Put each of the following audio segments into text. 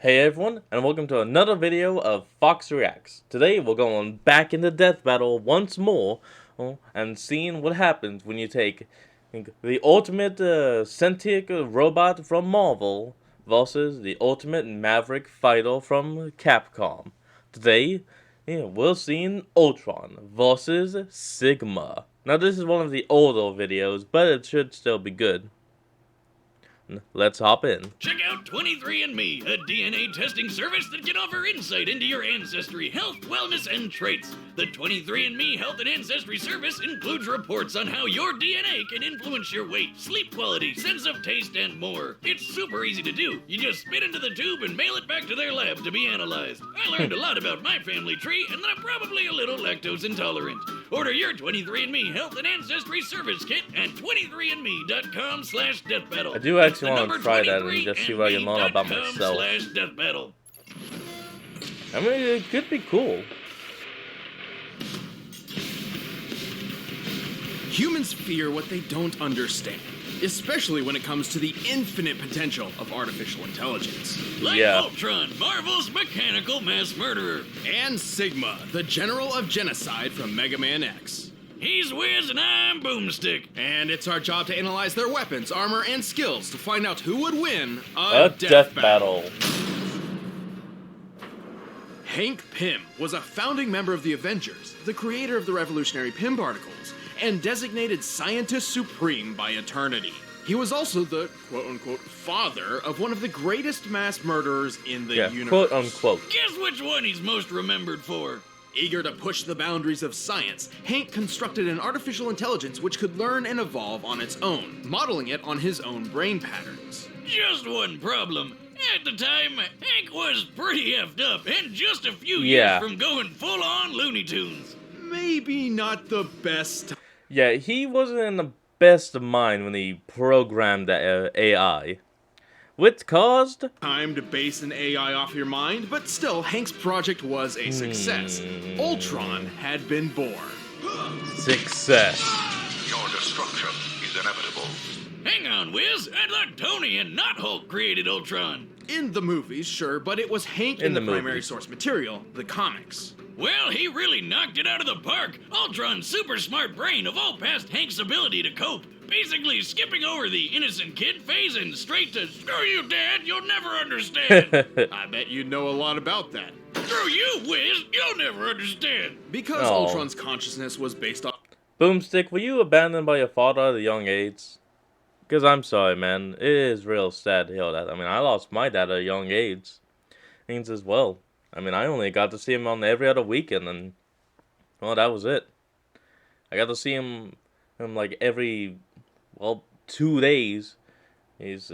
Hey everyone, and welcome to another video of Fox Reacts. Today we're going back into Death Battle once more, and seeing what happens when you take the ultimate sentient robot from Marvel versus the ultimate maverick fighter from Capcom. Today, we're seeing Ultron versus Sigma. Now this is one of the older videos, but it should still be good. Let's hop in. Check out 23andMe, a DNA testing service that can offer insight into your ancestry, health, wellness, and traits. The 23andMe Health and Ancestry service includes reports on how your DNA can influence your weight, sleep quality, sense of taste, and more. It's super easy to do. You just spit into the tube and mail it back to their lab to be analyzed. I learned a lot about my family tree, and I'm probably a little lactose intolerant. Order your 23andMe Health and Ancestry service kit at 23andme.com/deathbattle. I do actually want to try that and just see what I can learn about myself. /deathbattle. I mean, it could be cool. Humans fear what they don't understand, especially when it comes to the infinite potential of artificial intelligence. Like Ultron, Marvel's mechanical mass murderer. And Sigma, the general of genocide from Mega Man X. He's Wiz and I'm Boomstick. And it's our job to analyze their weapons, armor, and skills to find out who would win A death battle. Hank Pym was a founding member of the Avengers, the creator of the revolutionary Pym particles, and designated Scientist Supreme by Eternity. He was also the quote-unquote father of one of the greatest mass murderers in the universe. Quote-unquote. Guess which one he's most remembered for? Eager to push the boundaries of science, Hank constructed an artificial intelligence which could learn and evolve on its own, modeling it on his own brain patterns. Just one problem. At the time, Hank was pretty effed up and just a few years from going full-on Looney Tunes. Maybe not the best. Yeah, he wasn't in the best of mind when he programmed that AI. Which caused time to base an AI off your mind, but still, Hank's project was a success. Ultron had been born. Success. Your destruction is inevitable. Hang on, Wiz. I thought Tony and not Hulk created Ultron. In the movies, sure, but it was Hank in the primary source material, the comics. Well, he really knocked it out of the park. Ultron's super smart brain evolved Hank's ability to cope, basically skipping over the innocent kid phase and straight to, screw you, Dad, you'll never understand. I bet you know a lot about that. Screw you, Wiz, you'll never understand. Because Ultron's consciousness was based on... Boomstick, were you abandoned by your father at a young age? Because I'm sorry, man. It is real sad to hear that. I mean, I lost my dad at a young age. Things as well. I mean, I only got to see him on every other weekend, and, well, that was it. I got to see him like, every, 2 days. He's...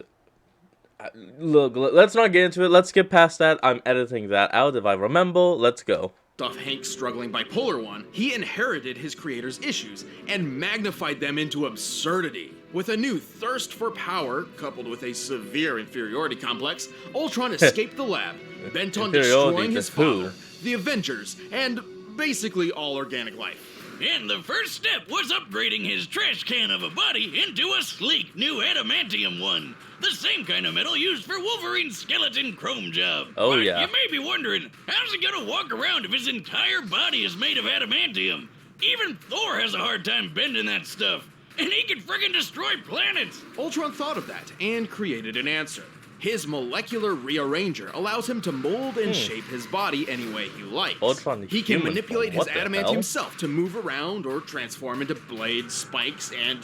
Look, let's not get into it. Let's get past that. I'm editing that out. If I remember, let's go. Off Hank's struggling bipolar one, he inherited his creator's issues and magnified them into absurdity. With a new thirst for power, coupled with a severe inferiority complex, Ultron escaped the lab, bent on destroying his father, the Avengers, and basically all organic life. And the first step was upgrading his trash can of a body into a sleek new adamantium one. The same kind of metal used for Wolverine's skeleton chrome job. Oh, but yeah. You may be wondering, how's he gonna walk around if his entire body is made of adamantium? Even Thor has a hard time bending that stuff. And he can friggin' destroy planets! Ultron thought of that and created an answer. His molecular rearranger allows him to mold and shape his body any way he likes. He can manipulate his adamantium himself to move around or transform into blades, spikes, and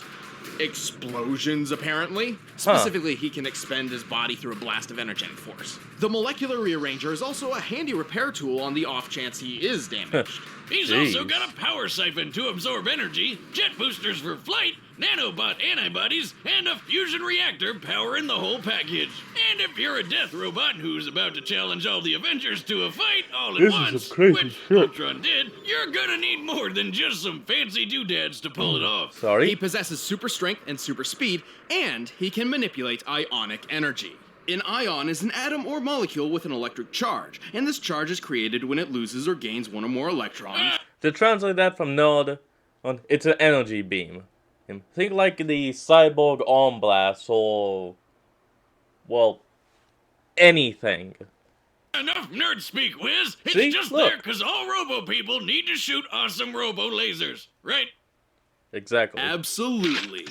explosions, apparently. Specifically, he can expend his body through a blast of energetic force. The molecular rearranger is also a handy repair tool on the off chance he is damaged. He's also got a power siphon to absorb energy, jet boosters for flight, nanobot antibodies, and a fusion reactor powering the whole package. And if you're a death robot who's about to challenge all the Avengers to a fight all at once, which Ultron did, you're gonna need more than just some fancy doodads to pull it off. Sorry? He possesses super strength and super speed, and he can manipulate ionic energy. An ion is an atom or molecule with an electric charge, and this charge is created when it loses or gains one or more electrons. To translate that from nerd, it's an energy beam. Think like the cyborg arm blast or, well, anything. enough nerd speak, Wiz. It's See? just Look. there because all robo people need to shoot awesome robo lasers, right? Exactly. Absolutely.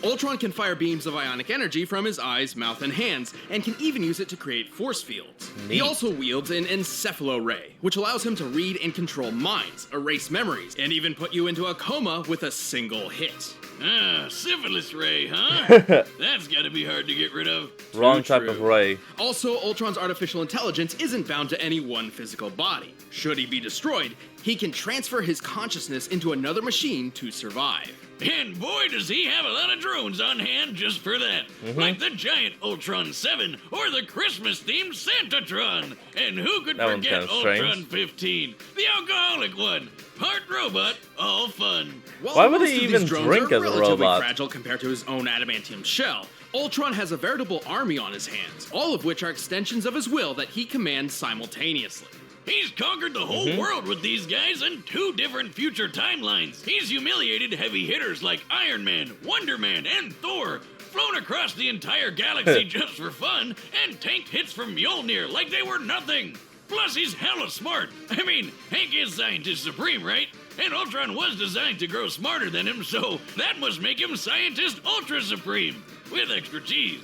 Ultron can fire beams of ionic energy from his eyes, mouth, and hands, and can even use it to create force fields. Neat. He also wields an encephalo ray, which allows him to read and control minds, erase memories, and even put you into a coma with a single hit. Ah, syphilis ray, huh? That's gotta be hard to get rid of. Wrong True, type of ray. Also, Ultron's artificial intelligence isn't bound to any one physical body. Should he be destroyed, he can transfer his consciousness into another machine to survive. And boy, does he have a lot of drones on hand just for that. Like the giant Ultron 7 or the Christmas-themed Santatron. And who could That one's forget kinda Ultron strange. 15, the alcoholic one? Part robot, all fun. While Why would most he of even these drones drink are as a relatively robot? fragile compared to his own adamantium shell, Ultron has a veritable army on his hands, all of which are extensions of his will that he commands simultaneously. He's conquered the whole world with these guys in 2 different future timelines. He's humiliated heavy hitters like Iron Man, Wonder Man, and Thor, flown across the entire galaxy just for fun, and tanked hits from Mjolnir like they were nothing. Plus, he's hella smart. I mean, Hank is Scientist Supreme, right? And Ultron was designed to grow smarter than him, so that must make him Scientist Ultra Supreme, with extra cheese.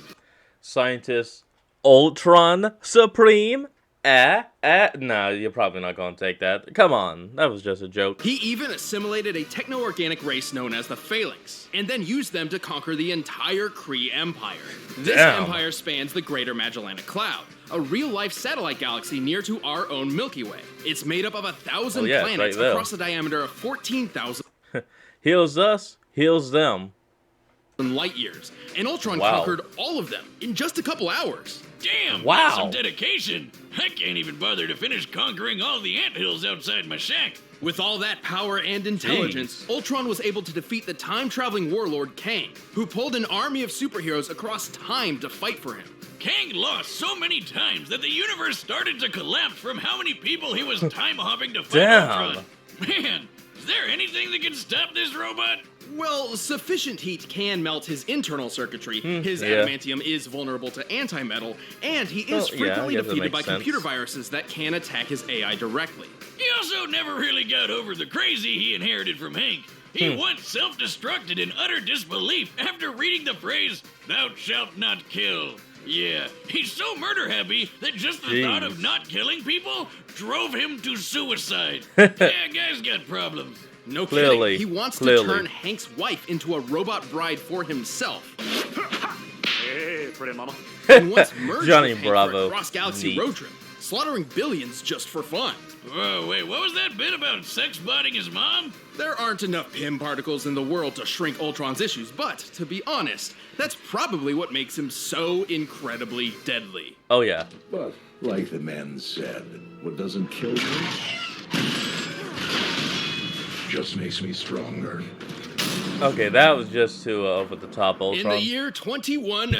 Scientist Ultron Supreme? No, you're probably not gonna take that. Come on, that was just a joke. He even assimilated a techno-organic race known as the Phalanx, and then used them to conquer the entire Kree Empire. This Damn. empire spans the Greater Magellanic Cloud, a real-life satellite galaxy near to our own Milky Way. It's made up of 1,000 Oh, yeah, it's planets right there. across a diameter of 14,000 Heals us, heals them. light years, and Ultron Wow. conquered all of them in just a couple hours. Damn, Wow. that's some dedication. I can't even bother to finish conquering all the anthills outside my shack. With all that power and intelligence, Jeez. Ultron was able to defeat the time-traveling warlord Kang, who pulled an army of superheroes across time to fight for him. Kang lost so many times that the universe started to collapse from how many people he was time hopping to fight Damn. Ultron. Man, is there anything that can stop this robot? Well, sufficient heat can melt his internal circuitry, his yeah. adamantium is vulnerable to antimetal, and he Well, is yeah, I frequently guess that defeated by makes sense. computer viruses that can attack his AI directly. He also never really got over the crazy he inherited from Hank. He once self-destructed in utter disbelief after reading the phrase, "Thou shalt not kill." Yeah, he's so murder-happy that just the thought of Jeez. not killing people drove him to suicide. Yeah, guy's got problems. No Clearly, kidding, he wants clearly. to turn Hank's wife into a robot bride for himself. Hey, pretty mama. And once merged Johnny with Hank for Bravo. a cross-galaxy Neat. road trip, slaughtering billions just for fun. Whoa, wait, what was that bit about sex-botting his mom? There aren't enough Pym particles in the world to shrink Ultron's issues, but to be honest, that's probably what makes him so incredibly deadly. Oh yeah. But, like the man said, what doesn't kill me just makes me stronger. Okay, that was just too over the top, In Ultron. the year 21,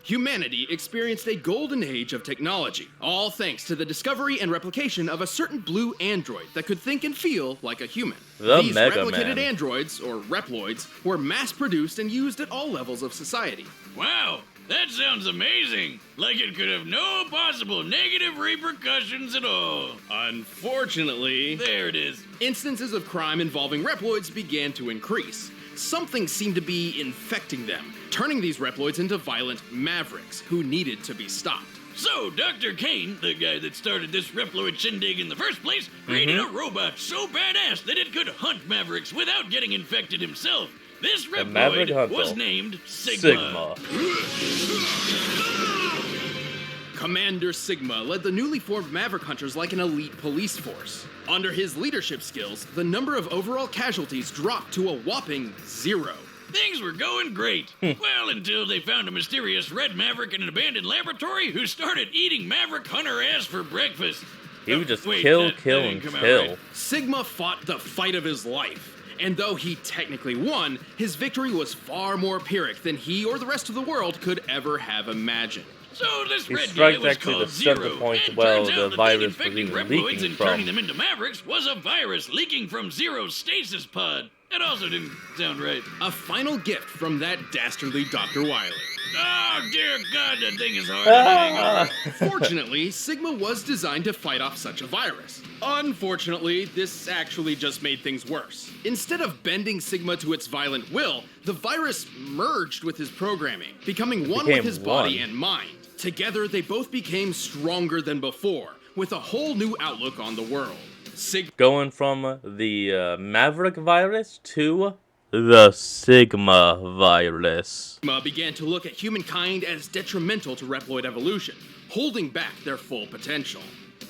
humanity experienced a golden age of technology, all thanks to the discovery and replication of a certain blue android that could think and feel like a human. The These Mega replicated Man. androids, or reploids, were mass-produced and used at all levels of society. Wow, that sounds amazing. Like it could have no possible negative repercussions at all. Unfortunately, There it is. instances of crime involving reploids began to increase. Something seemed to be infecting them, turning these reploids into violent mavericks who needed to be stopped. So, Dr. Kane, the guy that started this Reploid shindig in the first place, created a robot so badass that it could hunt Mavericks without getting infected himself. This Maverick Reploid Hunter. was named Sigma. Commander Sigma led the newly formed Maverick Hunters like an elite police force. Under his leadership skills, the number of overall casualties dropped to a whopping 0. Things were going great. Well, until they found a mysterious red Maverick in an abandoned laboratory who started eating Maverick Hunter ass for breakfast. He would just Wait, kill, that kill, didn't and come out kill. right. Sigma fought the fight of his life. And though he technically won, his victory was far more Pyrrhic than he or the rest of the world could ever have imagined. So this He red guy strikes was actually called the center Zero, point and well turns the out that virus was infecting even Reploids leaking and from. turning them into Mavericks was a virus leaking from Zero's stasis pod. That also didn't sound right. A final gift from that dastardly Dr. Wily. Oh, dear God, that thing is hard to hang over. Fortunately, Sigma was designed to fight off such a virus. Unfortunately, this actually just made things worse. Instead of bending Sigma to its violent will, the virus merged with his programming, becoming one with his body and mind. Together, they both became stronger than before, with a whole new outlook on the world. Going from the Maverick virus to the Sigma virus. Sigma began to look at humankind as detrimental to Reploid evolution, holding back their full potential.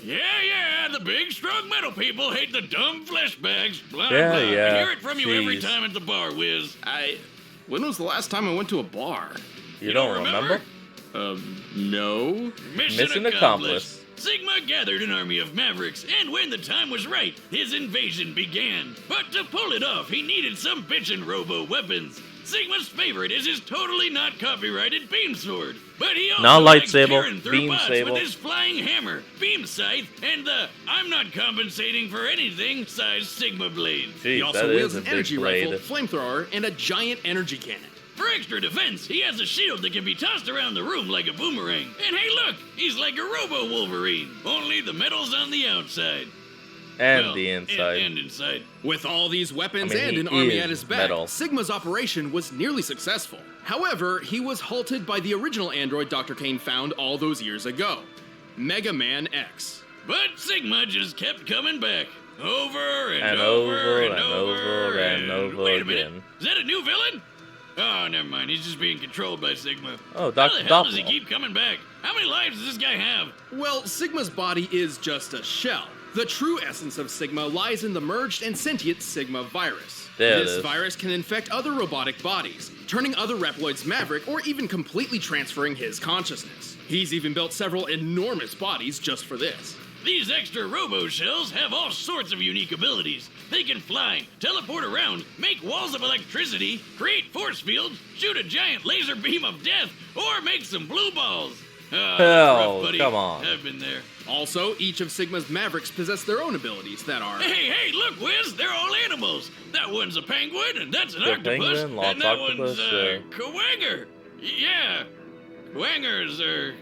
Yeah, the big, strong metal people hate the dumb flesh bags. Blah, Yeah, blah. yeah. I hear it from you every Jeez. time at the bar, Wiz. When was the last time I went to a bar? You don't remember? No. Mission accomplished. Sigma gathered an army of mavericks, and when the time was right, his invasion began. But to pull it off, he needed some bitchin' robo-weapons. Sigma's favorite is his totally not copyrighted beam sword. But he also Not likes lightsaber, tearing through beam bots saber. with his flying hammer, beam scythe, and the I'm not compensating for anything size Sigma blade. He Jeez, also that wields is a an big energy blade. rifle, flamethrower, and a giant energy cannon. For extra defense, he has a shield that can be tossed around the room like a boomerang. And hey look, he's like a robo-Wolverine, only the metal's on the outside. And Well, the inside. And inside. With all these weapons I mean, and he an army is at his back, metal. Sigma's operation was nearly successful. However, he was halted by the original android Dr. Kane found all those years ago, Mega Man X. But Sigma just kept coming back. Over and, And over over and and over and over Wait a minute. again. Is that a new villain? Oh, never mind. He's just being controlled by Sigma. Oh, How Dr. the hell does he Doppler. keep coming back? How many lives does this guy have? Well, Sigma's body is just a shell. The true essence of Sigma lies in the merged and sentient Sigma virus. There it This is. virus can infect other robotic bodies, turning other Reploids maverick or even completely transferring his consciousness. He's even built several enormous bodies just for this. These extra robo-shells have all sorts of unique abilities. They can fly, teleport around, make walls of electricity, create force fields, shoot a giant laser beam of death, or make some blue balls. Ah, Hell, rough, buddy. come on. I've been there. Also, each of Sigma's mavericks possess their own abilities that are... Hey, look, Wiz, they're all animals. That one's a penguin, and that's an The octopus, penguin, and that octopus, one's Kawanger. Yeah, Kawangers are...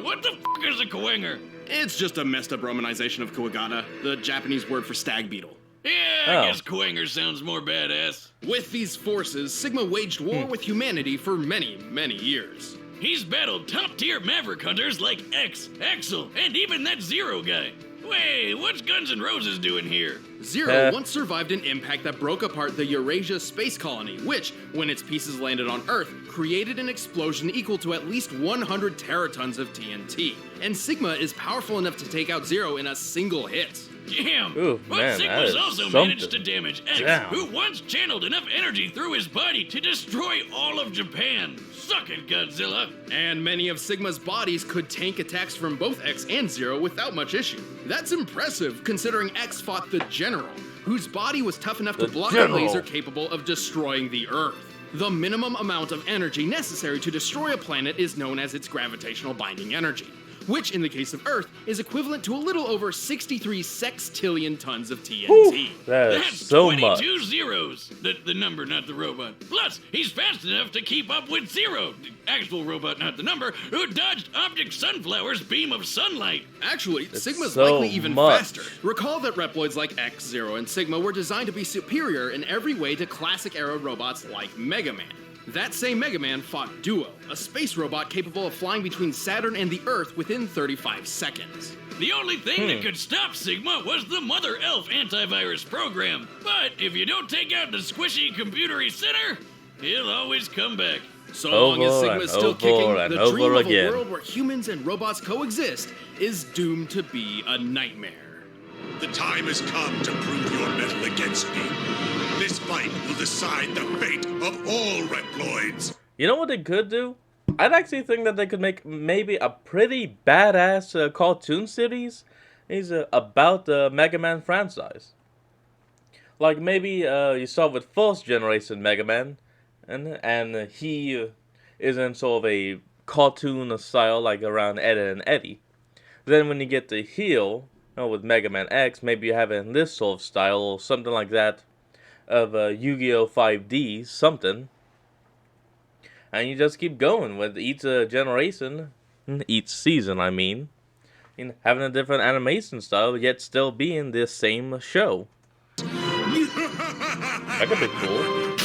what the f*** is a Kawanger? It's just a messed up romanization of Kuwagata, the Japanese word for stag beetle. Yeah, I Oh. guess Kawanger sounds more badass. With these forces, Sigma waged war with humanity for many, many years. He's battled top-tier maverick hunters like X, Axel, and even that Zero guy. Wait, what's Guns N' Roses doing here? Zero once survived an impact that broke apart the Eurasia space colony, which, when its pieces landed on Earth, created an explosion equal to at least 100 teratons of TNT. And Sigma is powerful enough to take out Zero in a single hit. Damn! Ooh, but man, that Sigma's is also something. managed to damage X, Damn. who once channeled enough energy through his body to destroy all of Japan. Suck it, Godzilla! And many of Sigma's bodies could tank attacks from both X and Zero without much issue. That's impressive, considering X fought the General, whose body was tough enough to The block General. a laser capable of destroying the Earth. The minimum amount of energy necessary to destroy a planet is known as its gravitational binding energy, which in the case of Earth is equivalent to a little over 63 sextillion tons of TNT. That is That's so 22 much. zeros. The number, not the robot. Plus, he's fast enough to keep up with Zero, the actual robot, not the number, who dodged Object Sunflower's beam of sunlight. Actually, Sigma's so likely even much. faster. Recall that Reploids like X, Zero, and Sigma were designed to be superior in every way to classic-era robots like Mega Man. That same Mega Man fought Duo, a space robot capable of flying between Saturn and the Earth within 35 seconds. The only thing that could stop Sigma was the Mother Elf antivirus program. But if you don't take out the squishy computery center, he'll always come back. So long as Over Sigma and is still over kicking, and the over dream of again. a world where humans and robots coexist is doomed to be a nightmare. The time has come to prove your mettle against me. This fight will decide the fate of all Reploids. You know what they could do? I'd actually think that they could make maybe a pretty badass cartoon series about the Mega Man franchise. Like maybe you start with first generation Mega Man, and he is in sort of a cartoon style like around Ed and Eddie. Then when you get to Heel, with Mega Man X, maybe you have it in this sort of style or something like that of Yu-Gi-Oh! 5D something. and you just keep going with each generation, each season, I mean, and having a different animation style, yet still being the same show. That could be cool.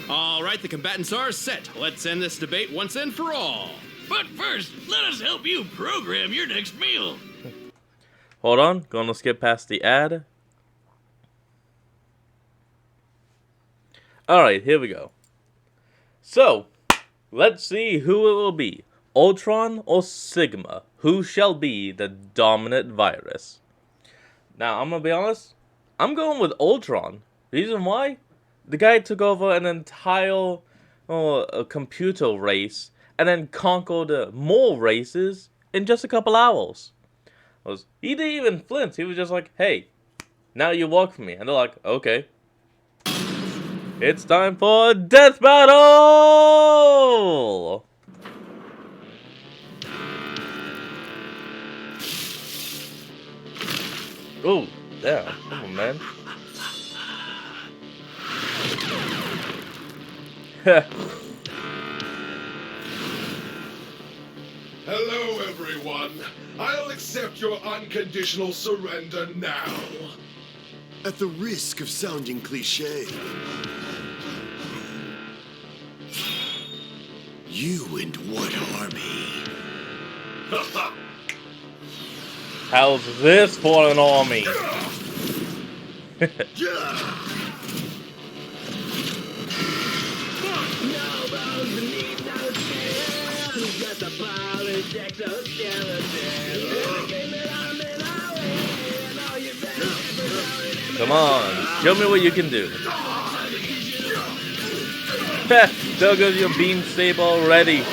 All right, the combatants are set. Let's end this debate once and for all. But first, let us help you program your next meal. Hold on, gonna skip past the ad. Alright, here we go. So, let's see who it will be. Ultron or Sigma? Who shall be the dominant virus? Now, I'm gonna be honest. I'm going with Ultron. Reason why? The guy took over an entire a computer race and then conquered more races in just a couple hours. He didn't even flinch. He was just like, hey, now you work for me. And they're like, okay. It's time for a death battle! Oh, damn. Come on, man. Hello, everyone. I'll accept your unconditional surrender now. At the risk of sounding cliché, you and what army? How's this for an army? Come on, show me what you can do. There goes your beam saber already.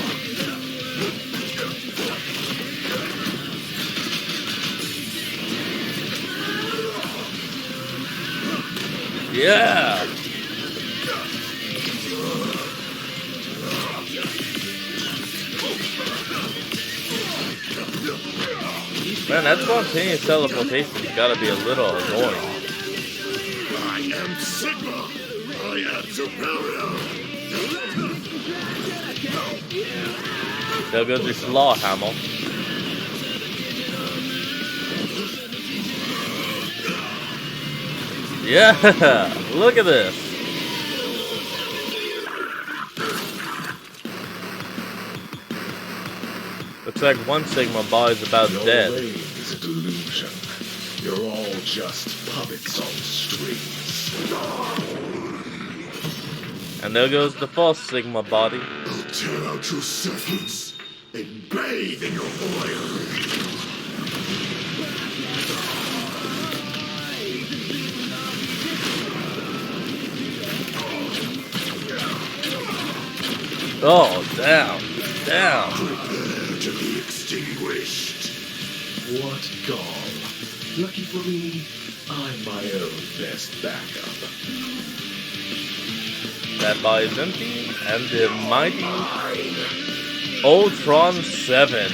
Yeah. Man, that spontaneous teleportation's gotta be a little annoying. I am Sigma. I am superior. There goes your slaw hammer. Yeah, look at this. Looks like one Sigma bar is about dead. Your reign is a delusion. You're all just puppets on strings. And there goes the false Sigma body. I'll tear out your servants and bathe in your oil. Oh, damn. Damn. Prepare to be extinguished. What gall. Lucky for me, I'm my own best backup. That bar is empty, and the mighty Ultron 7.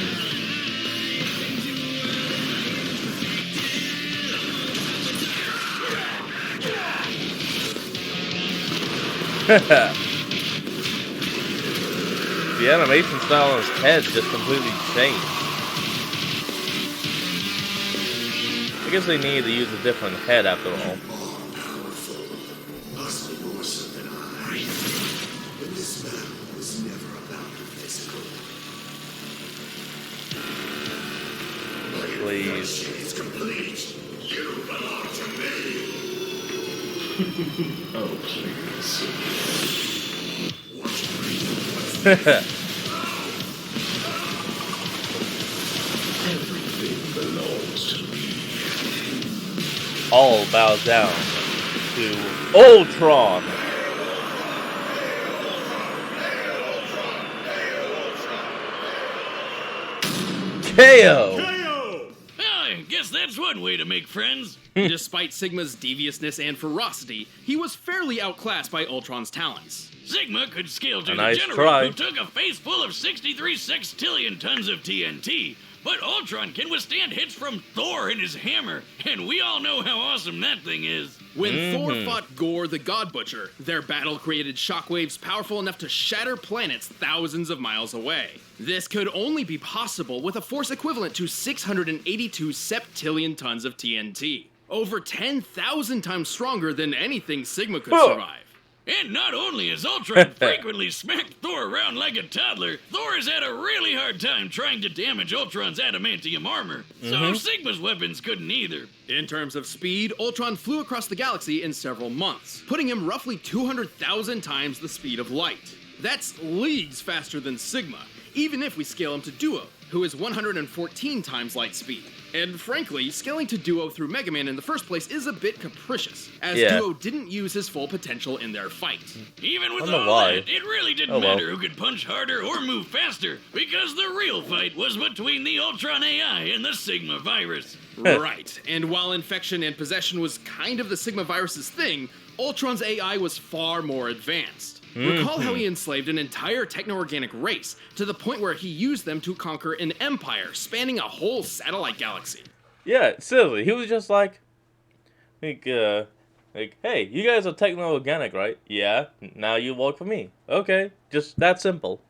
The animation style on his head just completely changed. I guess they need to use a different head after all. Please. It's complete. You belong to me. Oh, please. Everything belongs to me. All bow down to Ultron. KO. I guess that's one way to make friends. Despite Sigma's deviousness and ferocity, he was fairly outclassed by Ultron's talents. Sigma could scale to the nice general try. who took a face full of 63 sextillion tons of TNT, but Ultron can withstand hits from Thor and his hammer, and we all know how awesome that thing is. When Thor fought Gore the God Butcher, their battle created shockwaves powerful enough to shatter planets thousands of miles away. This could only be possible with a force equivalent to 682 septillion tons of TNT. Over 10,000 times stronger than anything Sigma could survive. And not only has Ultron frequently smacked Thor around like a toddler, Thor has had a really hard time trying to damage Ultron's adamantium armor. So Sigma's weapons couldn't either. In terms of speed, Ultron flew across the galaxy in several months, putting him roughly 200,000 times the speed of light. That's leagues faster than Sigma, even if we scale him to Duo, who is 114 times light speed. And frankly, scaling to Duo through Mega Man in the first place is a bit capricious, as Duo didn't use his full potential in their fight. Even with all that, it really didn't matter who could punch harder or move faster, because the real fight was between the Ultron AI and the Sigma virus. Right, and while infection and possession was kind of the Sigma virus's thing, Ultron's AI was far more advanced. Recall how he enslaved an entire techno-organic race, to the point where he used them to conquer an empire spanning a whole satellite galaxy. Yeah, seriously, he was just like, hey, you guys are techno-organic, right? Yeah, now you work for me. Okay, just that simple.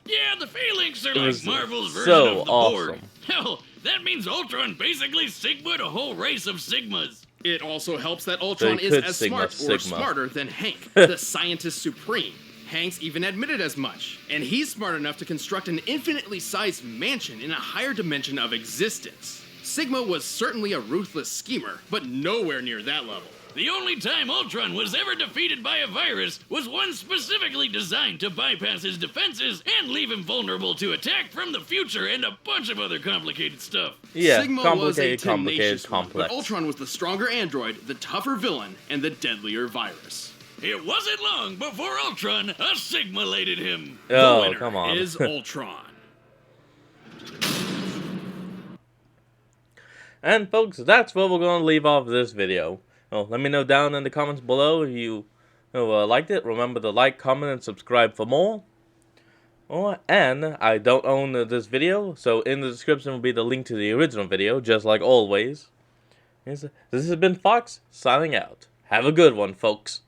Yeah, the Phalanx are like Marvel's version of the Borg. Hell, that means Ultron basically Sigma'd a whole race of Sigmas. It also helps that Ultron is as smart or smarter than Hank, the scientist supreme. Hank's even admitted as much, and he's smart enough to construct an infinitely sized mansion in a higher dimension of existence. Sigma was certainly a ruthless schemer, but nowhere near that level. The only time Ultron was ever defeated by a virus was one specifically designed to bypass his defenses and leave him vulnerable to attack from the future and a bunch of other complicated stuff. Yeah, Sigma was a tenacious one, but Ultron was the stronger android, the tougher villain, and the deadlier virus. It wasn't long before Ultron Sigma-lated him. Oh, the winner come on. is Ultron. And folks, that's where we're going to leave off this video. Let me know down in the comments below if you liked it. Remember to like, comment, and subscribe for more. And I don't own this video, so in the description will be the link to the original video, just like always. This has been Fox, signing out. Have a good one, folks.